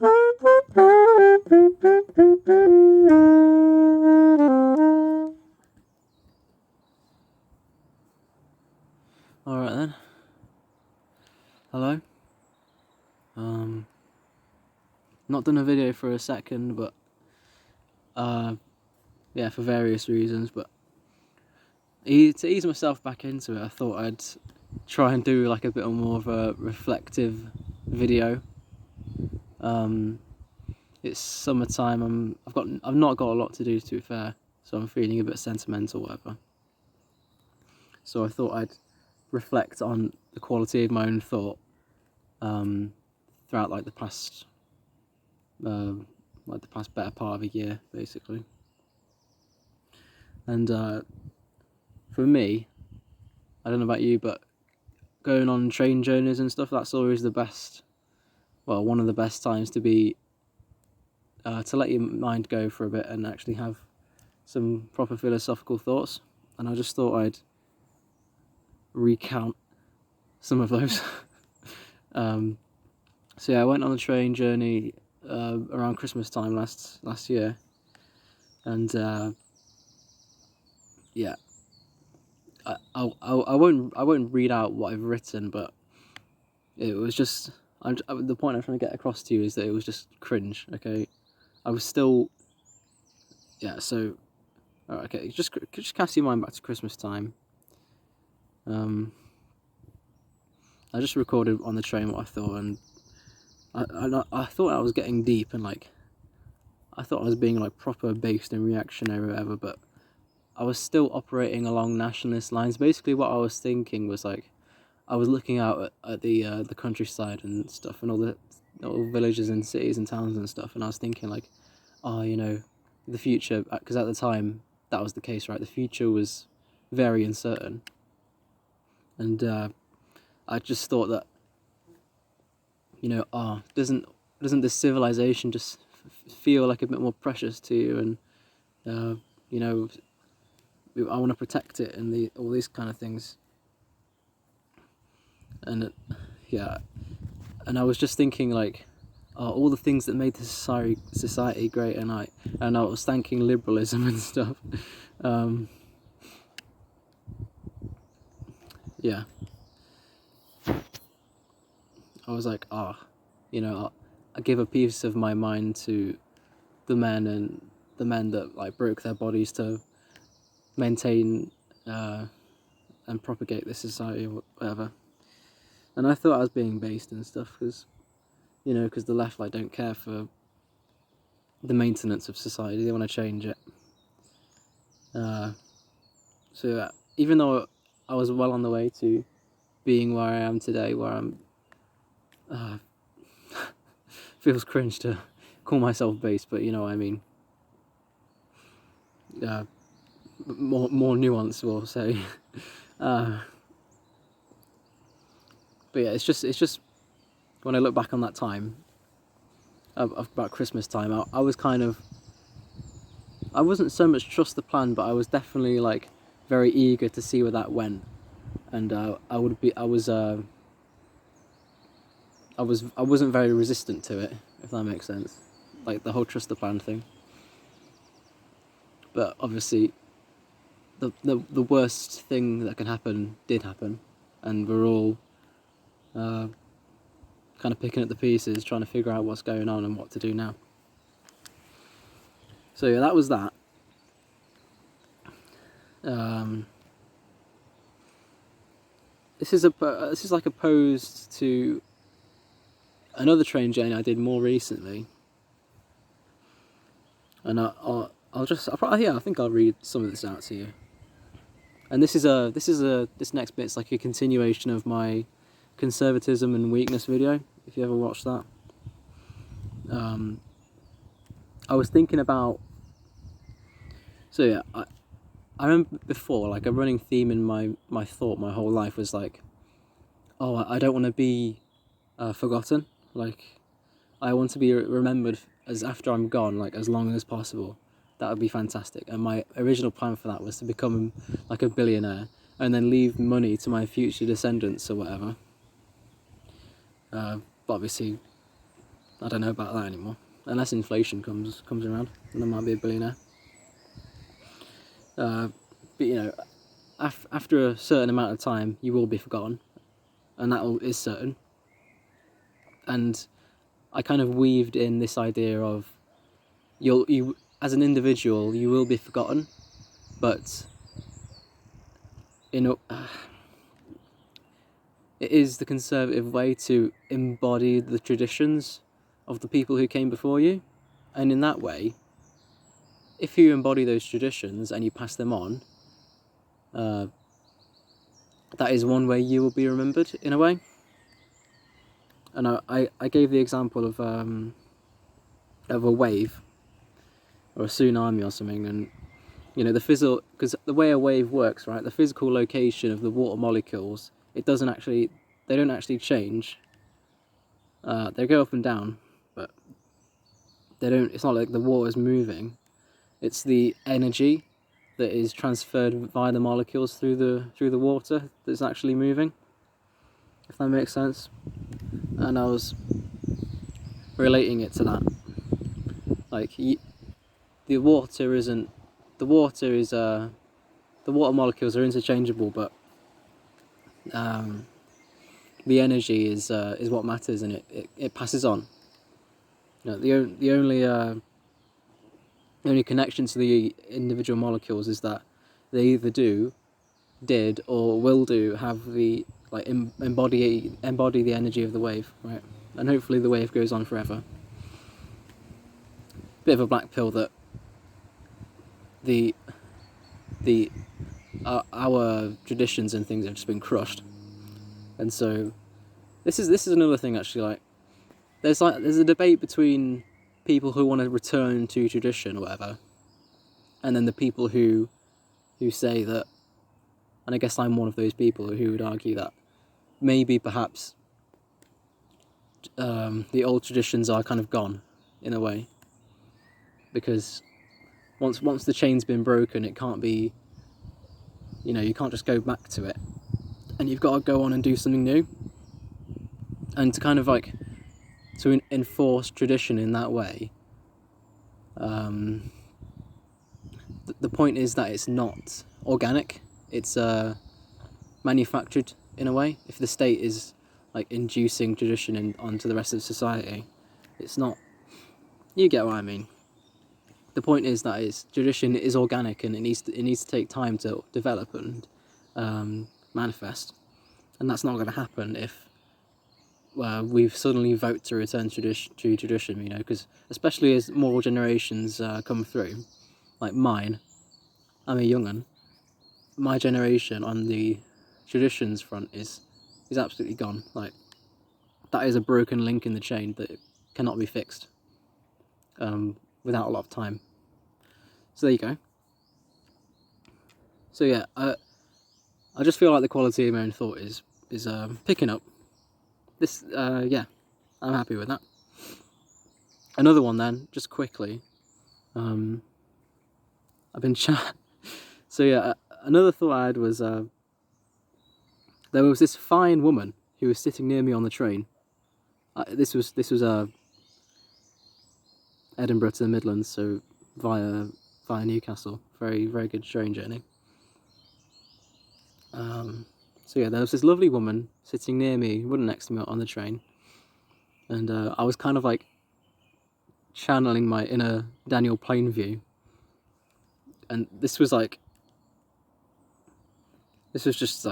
Alright then. Hello. Not done a video for a second, but yeah, for various reasons, but to ease myself back into it, I thought I'd try and do like a bit more of a reflective video. It's summertime. I've not got a lot to do, to be fair, so I'm feeling a bit sentimental, whatever. So I thought I'd reflect on the quality of my own thought throughout like the past better part of a year, basically. And for me, I don't know about you, but going on train journeys and stuff, that's always the best, well, one of the best times to be to let your mind go for a bit and actually have some proper philosophical thoughts. And I just thought I'd recount some of those. So yeah, I went on a train journey around Christmas time last year, and yeah, I won't read out what I've written, but it was just the point I'm trying to get across to you is that it was just cringe. Okay, I was still, yeah. So, okay, just cast your mind back to Christmas time. I just recorded on the train what I thought, and I thought I was getting deep and like, I thought I was being like proper based and reactionary or whatever, but I was still operating along nationalist lines. Basically, what I was thinking was like, I was looking out at the countryside and stuff, and all the villages and cities and towns and stuff, and I was thinking like, oh, you know, the future, because at the time that was the case, right? The future was very uncertain, and I just thought that, you know, doesn't this civilization just feel like a bit more precious to you, and you know, I want to protect it and all these kind of things, and yeah, and I was just thinking like, all the things that made the society great, and I was thanking liberalism and stuff. Yeah, I was like, you know, I give a piece of my mind to the men that like broke their bodies to maintain and propagate this society or whatever. And I thought I was being based and stuff because, you know, because the left like don't care for the maintenance of society; they want to change it. So yeah, even though I was well on the way to being where I am today, where I'm, feels cringe to call myself based, but you know what I mean. More nuance, we'll say. But yeah, it's just when I look back on that time, about Christmas time, I was kind of, I wasn't so much trust the plan, but I was definitely like very eager to see where that went, and I wasn't very resistant to it, if that makes sense, like the whole trust the plan thing. But obviously, the worst thing that can happen did happen, and we're all kind of picking up the pieces, trying to figure out what's going on and what to do now. So yeah, that was that. This is like opposed to another train journey I did more recently, and I think I'll read some of this out to you. And this next bit's like a continuation of my conservatism and weakness video, if you ever watched that. I was thinking about, so yeah, I remember before, like a running theme in my thought my whole life was like, oh, I don't want to be forgotten. Like, I want to be remembered as after I'm gone, like as long as possible. That would be fantastic. And my original plan for that was to become like a billionaire and then leave money to my future descendants or whatever. But obviously, I don't know about that anymore. Unless inflation comes around, then I might be a billionaire. But you know, after a certain amount of time, you will be forgotten, and that is certain. And I kind of weaved in this idea of you as an individual, you will be forgotten, but it is the conservative way to embody the traditions of the people who came before you, and in that way, if you embody those traditions and you pass them on, that is one way you will be remembered in a way. And I gave the example of a wave or a tsunami or something, and you know, because the way a wave works, right, the physical location of the water molecules, they don't actually change. They go up and down, but it's not like the water is moving. It's the energy that is transferred via the molecules through the water that's actually moving, if that makes sense. And I was relating it to that. Like, the water molecules are interchangeable, but the energy is what matters, and it passes on. You know, the only connection to the individual molecules is that they either did, or will have the embody the energy of the wave, right? And hopefully the wave goes on forever. Bit of a black pill that our traditions and things have just been crushed. And so this is another thing, actually. Like, there's a debate between people who want to return to tradition or whatever, and then the people who say that, and I guess I'm one of those people who would argue that maybe perhaps the old traditions are kind of gone in a way, because once the chain's been broken, it can't be, you can't just go back to it, and you've got to go on and do something new. And to kind of to enforce tradition in that way, the point is that it's not organic, it's manufactured in a way. If the state is inducing tradition onto the rest of society, it's not. You get what I mean. The point is that tradition is organic, and it needs to take time to develop and manifest, and that's not going to happen if we've suddenly vote to return to tradition. Because especially as more generations come through, like mine, I'm a young'un. My generation on the traditions front is absolutely gone. Like, that is a broken link in the chain that cannot be fixed without a lot of time. So there you go. So yeah, I just feel like the quality of my own thought is picking up. This yeah, I'm happy with that. Another one then, just quickly. I've been So yeah, another thought I had was there was this fine woman who was sitting near me on the train. This was Edinburgh to the Midlands, so via Newcastle. Very, very good train journey. So yeah, there was this lovely woman sitting near me, wasn't next to me on the train, and I was kind of channeling my inner Daniel Plainview, and this was just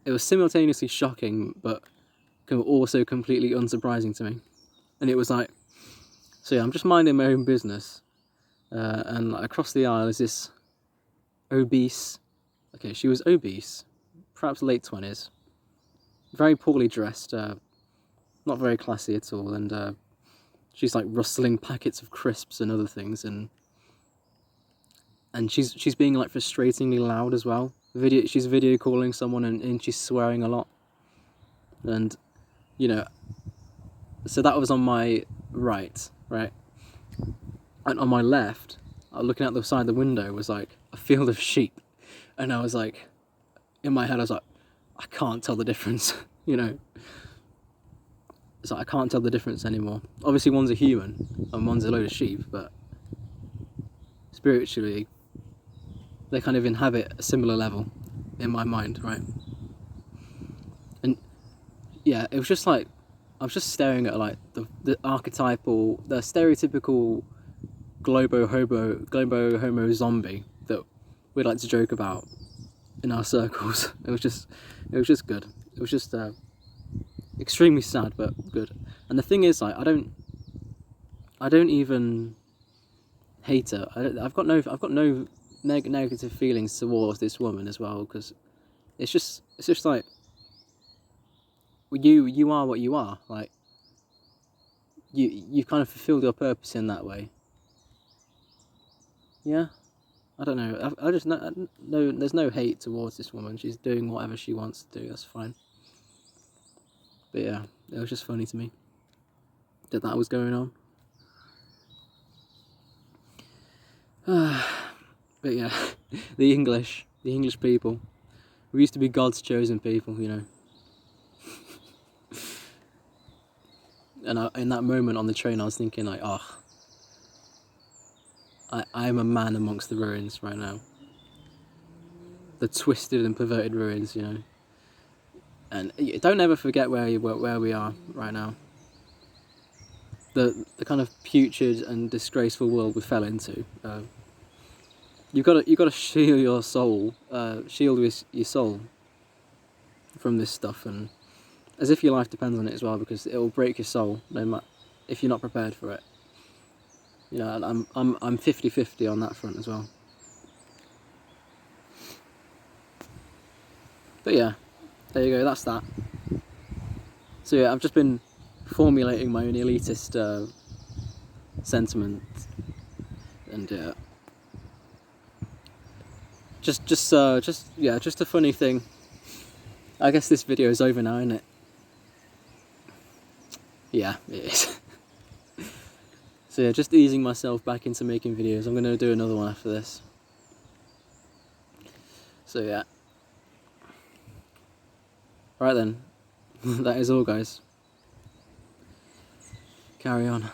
it was simultaneously shocking, but also completely unsurprising to me. And it was so yeah, I'm just minding my own business, and across the aisle is this obese, she was obese, perhaps late 20s, very poorly dressed, not very classy at all, and she's rustling packets of crisps and other things, and she's being frustratingly loud as well. She's video calling someone, and she's swearing a lot, and so that was on my right, and on my left, looking out the side of the window, was a field of sheep, and I was in my head I was I can't tell the difference. it's like I can't tell the difference anymore. Obviously, one's a human and one's a load of sheep, but spiritually, they kind of inhabit a similar level in my mind, right? And yeah, it was just like I was just staring at like the archetypal, the stereotypical globo homo zombie that we like to joke about in our circles. It was just good. It was just extremely sad, but good. And the thing is, like, I don't even hate her. I've got no negative feelings towards this woman as well, because it's just like you are what you are. Like you've kind of fulfilled your purpose in that way. Yeah, I don't know. I just no, there's no hate towards this woman. She's doing whatever she wants to do. That's fine. But yeah, it was just funny to me that was going on. But yeah, the English people. We used to be God's chosen people, you know. And in that moment on the train, I was thinking like, oh, I am a man amongst the ruins right now. The twisted and perverted ruins, you know. And don't ever forget where we are right now. The kind of putrid and disgraceful world we fell into. You've got to shield your soul, shield your soul from this stuff, and as if your life depends on it as well, because it will break your soul no matter if you're not prepared for it. You know, I'm 50-50 on that front as well. But yeah, there you go. That's that. So yeah, I've just been formulating my own elitist sentiment, and just a funny thing. I guess this video is over now, isn't it? Yeah, it is. So yeah, just easing myself back into making videos. I'm going to do another one after this. So yeah. Right then. That is all, guys. Carry on.